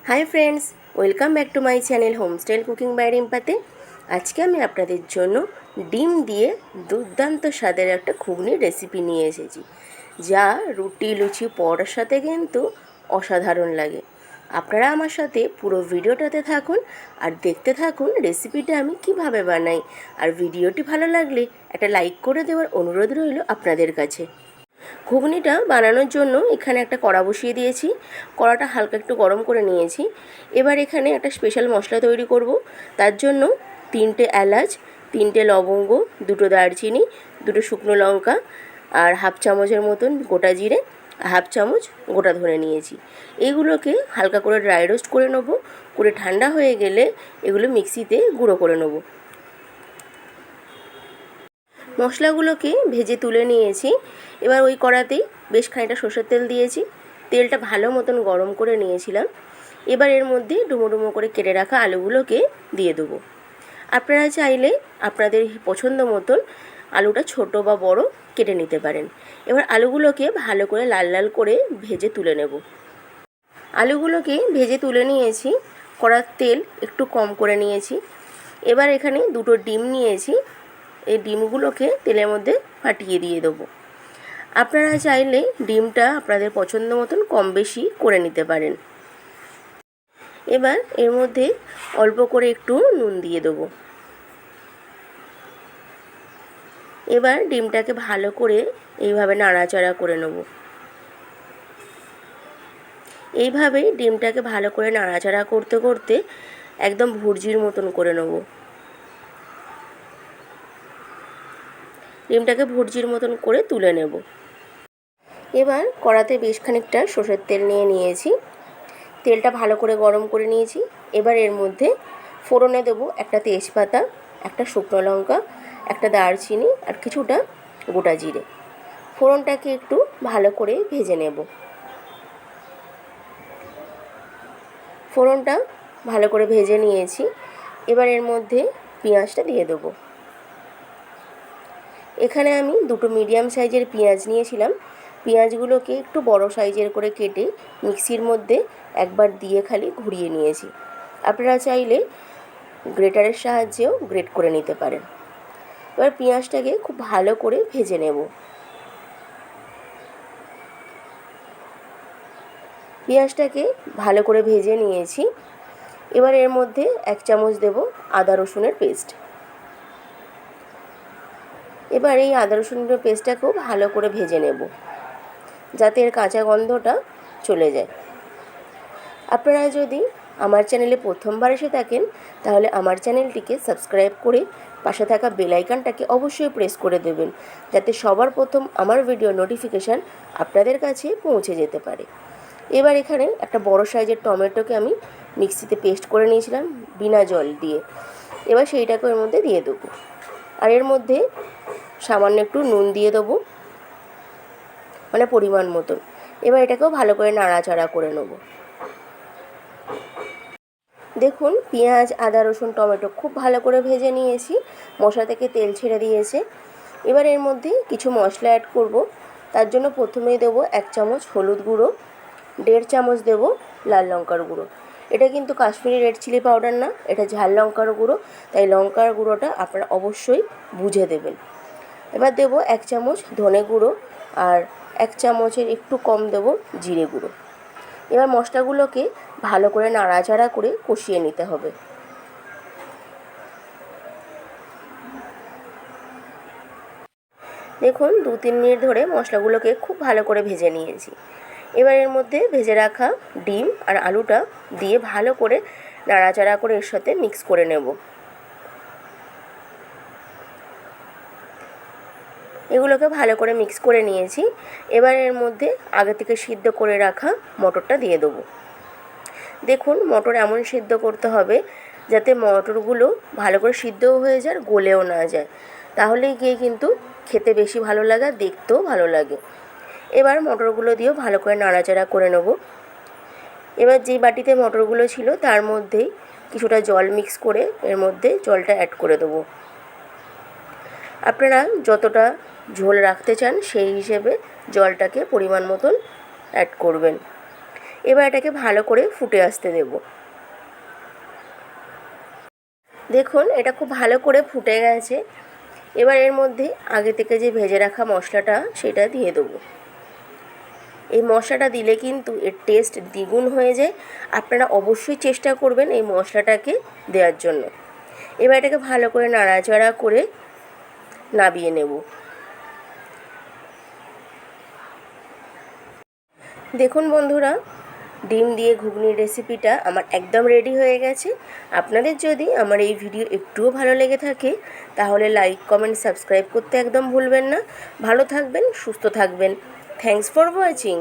High friends, welcome back to my channel homestyle cooking by রিম্পাতে। আজকে আমি আপনাদের জন্য ডিম দিয়ে দুর্দান্ত স্বাদের একটা ঘুগনির রেসিপি নিয়ে এসেছি, যা রুটি, লুচি, পরোটার সাথে কিন্তু অসাধারণ লাগে। আপনারা আমার সাথে পুরো ভিডিওটাতে থাকুন আর দেখতে থাকুন রেসিপিটা আমি কিভাবে বানাই। আর ভিডিওটি ভালো লাগলে একটা লাইক করে দেওয়ার অনুরোধ রইল আপনাদের কাছে। ঘুগনিটা বানানোর জন্য এখানে একটা কড়া বসিয়ে দিয়েছি। কড়াটা হালকা একটু গরম করে নিয়েছি। এবার এখানে একটা স্পেশাল মশলা তৈরি করব। তার জন্য 3টে এলাচ, 3টে লবঙ্গ, 2টো দারচিনি, 2টো শুকনো লঙ্কা আর হাফ চামচের মতন গোটা জিরে, হাফ চামচ গোটা ধনে নিয়েছি। এইগুলোকে হালকা করে ড্রাই রোস্ট করে নেবো। করে ঠান্ডা হয়ে গেলে এগুলো মিক্সিতে গুঁড়ো করে নেবো। মশলাগুলোকে ভেজে তুলে নিয়েছি। এবার ওই কড়াতেই বেশ খানিকটা সর্ষের তেল দিয়েছি। তেলটা ভালো মতন গরম করে নিয়েছিলাম। এবার এর মধ্যে ডুমো ডুমো করে কেটে রাখা আলুগুলোকে দিয়ে দেবো। আপনারা চাইলে আপনাদের পছন্দ মতন আলুটা ছোট বা বড় কেটে নিতে পারেন। এবার আলুগুলোকে ভালো করে লাল লাল করে ভেজে তুলে নেব। আলুগুলোকে ভেজে তুলে নিয়েছি। কড়ার তেল একটু কম করে নিয়েছি। এবার এখানে 2টো ডিম নিয়েছি। এই ডিমগুলোকে তেলের মধ্যে ফাটিয়ে দিয়ে দেবো। আপনারা চাইলে ডিমটা আপনাদের পছন্দ মতন কম বেশি করে নিতে পারেন। এবার এর মধ্যে অল্প করে একটু নুন দিয়ে দেবো। এবার ডিমটাকে ভালো করে এইভাবে নাড়াচাড়া করে নেব। এইভাবেই ডিমটাকে ভালো করে নাড়াচাড়া করতে করতে একদম ভুর্জির মতন করে নেব। ডিমটাকে ভুর্জির মতন করে তুলে নেব। এবার কড়াতে বেশ খানিকটা সর্ষের তেল নিয়েছি। তেলটা ভালো করে গরম করে নিয়েছি। এবার এর মধ্যে ফোড়নে দেবো একটা তেজপাতা, একটা শুকনো লঙ্কা, একটা দারচিনি আর কিছুটা গোটা জিরে। ফোড়নটাকে একটু ভালো করে ভেজে নেব। ফোড়নটা ভালো করে ভেজে নিয়েছি। এবার এর মধ্যে পেঁয়াজটা দিয়ে দেবো। এখানে আমি 2টো মিডিয়াম সাইজের পেঁয়াজ নিয়েছিলাম। পেঁয়াজগুলোকে একটু বড় সাইজের করে কেটে মিক্সির মধ্যে একবার দিয়ে খালি ঘুরিয়ে নিয়েছি। আপনারা চাইলে গ্রেটারের সাহায্যেও গ্রেট করে নিতে পারেন। এবার পেঁয়াজটাকে খুব ভালো করে ভেজে নেব। পেঁয়াজটাকে ভালো করে ভেজে নিয়েছি। এবার এর মধ্যে 1 চামচ দেব আদা রসুনের পেস্ট। এবার এই আদা রসুনের পেস্টটাকেও ভালো করে ভেজে নেব, যাতে এর কাঁচা গন্ধটা চলে যায়। আপনারা যদি আমার চ্যানেলে প্রথমবার এসে থাকেন, তাহলে আমার চ্যানেলটিকে সাবস্ক্রাইব করে পাশে থাকা বেল আইকনটাকে অবশ্যই প্রেস করে দেবেন, যাতে সবার প্রথম আমার ভিডিও নোটিফিকেশান আপনাদের কাছে পৌঁছে যেতে পারে। এবার এখানে একটা বড় সাইজের টমেটোকে আমি মিক্সিতে পেস্ট করে নিয়েছিলাম বিনা জল দিয়ে। এবার সেইটাকে এর মধ্যে দিয়ে দেবো। আর এর মধ্যে সামান্য একটু নুন দিয়ে দেবো, মানে পরিমাণ মতন। এবার এটাকেও ভালো করে নাড়াচাড়া করে নেব। দেখুন, পেঁয়াজ, আদা, রসুন, টমেটো খুব ভালো করে ভেজে নিয়েছি। মশলা থেকে তেল ছেড়ে দিয়েছে। এবার এর মধ্যে কিছু মশলা অ্যাড করব। তার জন্য প্রথমেই দেবো 1 চামচ হলুদ গুঁড়ো, 1.5 চামচ দেবো লাল লঙ্কার গুঁড়ো। এটা কিন্তু কাশ্মীরি রেড চিলি পাউডার না, এটা ঝাল লঙ্কার গুঁড়ো, তাই লঙ্কার গুঁড়োটা আপনারা অবশ্যই বুঝে দেবেন। এবার দেবো 1 চামচ ধনে গুঁড়ো আর 1 চামচের একটু কম দেবো জিরে গুঁড়ো। এবার মশলাগুলোকে ভালো করে নাড়াচাড়া করে কষিয়ে নিতে হবে। দেখুন, 2-3 মিনিট ধরে মশলাগুলোকে খুব ভালো করে ভেজে নিয়েছি। এবার এর মধ্যে ভেজে রাখা ডিম আর আলুটা দিয়ে ভালো করে নাড়াচাড়া করে এর সাথে মিক্স করে নেব। এগুলোকে ভালো করে মিক্স করে নিয়েছি। এবার এর মধ্যে আগে থেকে সিদ্ধ করে রাখা মটরটা দিয়ে দেবো। দেখুন, মটর এমন সিদ্ধ করতে হবে যাতে মটরগুলো ভালো করে সিদ্ধও হয়ে যায়, গলেও না যায়। তাহলেই গিয়ে কিন্তু খেতে বেশি ভালো লাগে, দেখতেও ভালো লাগে। এবার মটরগুলো দিয়েও ভালো করে নাড়াচাড়া করে নেব। এবার যে বাটিতে মটরগুলো ছিল তার মধ্যেই কিছুটা জল মিক্স করে এর মধ্যে জলটা অ্যাড করে দেবো। আপনারা যতটা ঝোল রাখতে চান সেই হিসেবে জলটাকে পরিমাণ মতন অ্যাড করবেন। এবার এটাকে ভালো করে ফুটে আসতে দেব। দেখুন এটা খুব ভালো করে ফুটে গেছে। এবার এর মধ্যে আগে থেকে যে ভেজে রাখা মশলাটা সেটা দিয়ে দেবো। এই মশলাটা দিলে কিন্তু এর টেস্ট দ্বিগুণ হয়ে যায়। আপনারা অবশ্যই চেষ্টা করবেন এই মশলাটাকে দেওয়ার জন্য। এবার এটাকে ভালো করে নাড়াচাড়া করে নামিয়ে নেব। দেখুন বন্ধুরা, ডিম দিয়ে ঘুগনির রেসিপিটা আমার একদম রেডি হয়ে গেছে। আপনাদের যদি আমার এই ভিডিও একটুও ভালো লেগে থাকে তাহলে লাইক, কমেন্ট, সাবস্ক্রাইব করতে একদম ভুলবেন না। ভালো থাকবেন, সুস্থ থাকবেন। Thanks for watching.